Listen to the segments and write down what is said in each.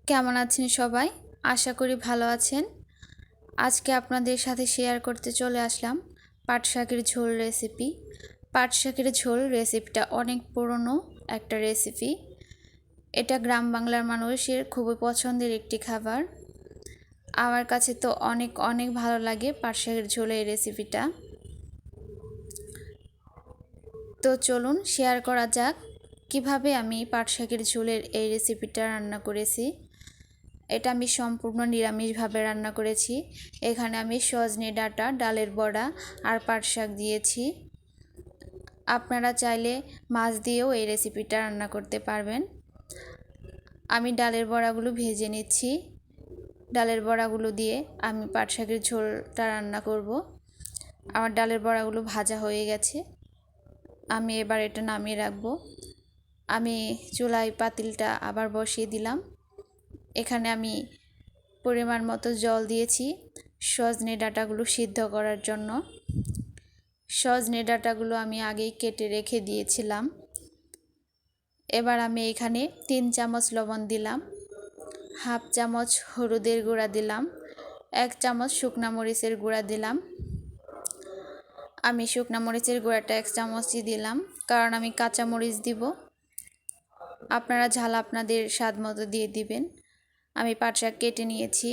কেমন আছেন সবাই? আশা করি ভালো আছেন। আজকে আপনাদের সাথে শেয়ার করতে চলে আসলাম পাট শাকের ঝোল রেসিপি। পাট শাকের ঝোল রেসিপিটা অনেক পুরনো একটা রেসিপি। এটা গ্রাম বাংলার মানুষের খুবই পছন্দের একটি খাবার। আমার কাছে তো অনেক অনেক ভালো লাগে পাট শাকের ঝোলের এই রেসিপিটা। তো চলুন শেয়ার করা যাক কিভাবে আমি পাট শাকের ঝোলের এই রেসিপিটা রান্না করেছি। এটা আমি সম্পূর্ণ নিরামিষভাবে রান্না করেছি। এখানে আমি সজনে ডাঁটা, ডালের বড়া আর পাট শাক দিয়েছি। আপনারা চাইলে মাছ দিয়েও এই রেসিপিটা রান্না করতে পারবেন। আমি ডালের বড়াগুলো ভেজে নিচ্ছি। ডালের বড়াগুলো দিয়ে আমি পাট শাকের ঝোলটা রান্না করব। আমার ডালের বড়াগুলো ভাজা হয়ে গেছে। আমি এবার এটা নামিয়ে রাখবো। আমি চুলায় পাতিলটা আবার বসিয়ে দিলাম। এখানে আমি পরিমাণ মতো জল দিয়েছি সজনে ডাঁটাগুলো সিদ্ধ করার জন্য। সজনে ডাঁটাগুলো আমি আগেই কেটে রেখে দিয়েছিলাম। এবার আমি এখানে 3 চামচ লবণ দিলাম, হাফ চামচ হলুদের গুঁড়া দিলাম, 1 চামচ শুকনা মরিচের গুঁড়া দিলাম। আমি শুকনা মরিচের গুঁড়াটা 1 চামচই দিলাম, কারণ আমি কাঁচা মরিচ দিব। আপনারা ঝাল আপনাদের স্বাদ মতো দিয়ে দিবেন। আমি পাট শাক কেটে নিয়েছি।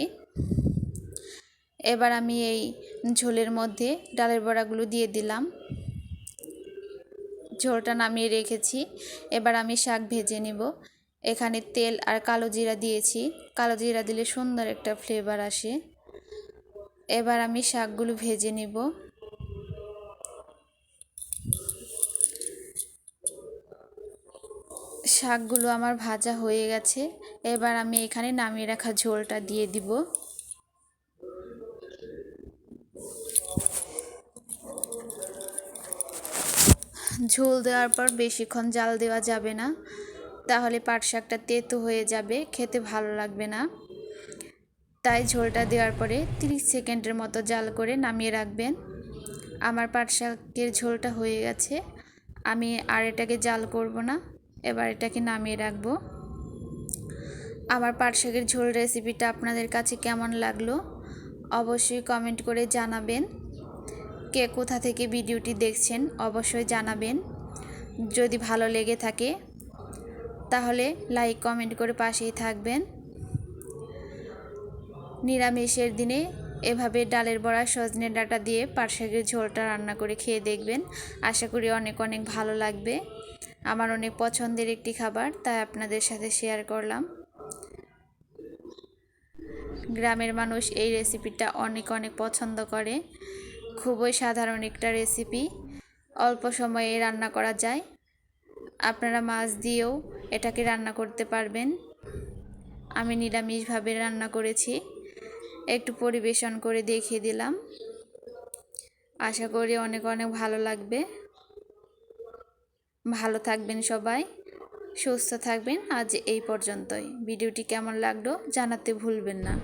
এবার আমি এই ঝোলের মধ্যে ডালের বড়াগুলো দিয়ে দিলাম। ঝোলটা নামিয়ে রেখেছি। এবার আমি শাক ভেজে নেব। এখানে তেল আর কালো জিরা দিয়েছি। কালো জিরা দিলে সুন্দর একটা ফ্লেভার আসে। এবার আমি শাকগুলো ভেজে নেব। শাকগুলো আমার ভাজা হয়ে গেছে। এবার আমি এখানে নামিয়ে রাখা ঝোলটা দিয়ে দিব। ঝোল দেওয়ার পর বেশিক্ষণ জাল দেওয়া যাবে না, তাহলে পাট শাকটা তেতো হয়ে যাবে, খেতে ভালো লাগবে না। তাই ঝোলটা দেওয়ার পরে 30 সেকেন্ডের মতো জাল করে নামিয়ে রাখবেন। আমার পাট শাকের ঝোলটা হয়ে গেছে। আমি আর এটাকে জাল করব না, এবার এটাকে নামিয়ে রাখবো। আমার পাট শাকের ঝোল রেসিপিটা আপনাদের কাছে কেমন লাগলো অবশ্যই কমেন্ট করে জানাবেন। কে কোথা থেকে ভিডিওটি দেখছেন অবশ্যই জানাবেন। যদি ভালো লেগে থাকে তাহলে লাইক কমেন্ট করে পাশেই থাকবেন। নিরামিষের দিনে এভাবে ডালের বড়া, সজনে ডাঁটা দিয়ে পাট শাকের ঝোলটা রান্না করে খেয়ে দেখবেন। আশা করি অনেক অনেক ভালো লাগবে। আমার অনেক পছন্দের একটি খাবার, তাই আপনাদের সাথে শেয়ার করলাম। গ্রামের মানুষ এই রেসিপিটা অনেক অনেক পছন্দ করে। খুবই সাধারণ একটা রেসিপি, অল্প সময়ে রান্না করা যায়। আপনারা মাছ দিয়েও এটাকে রান্না করতে পারবেন। আমি নিরামিষভাবে রান্না করেছি, একটু পরিবেশন করে দেখিয়ে দিলাম। আশা করি অনেক অনেক ভালো লাগবে। ভালো থাকবেন সবাই, সুস্থ থাকবেন। আজ এই পর্যন্তই। ভিডিওটি কেমন লাগলো জানাতে ভুলবেন না।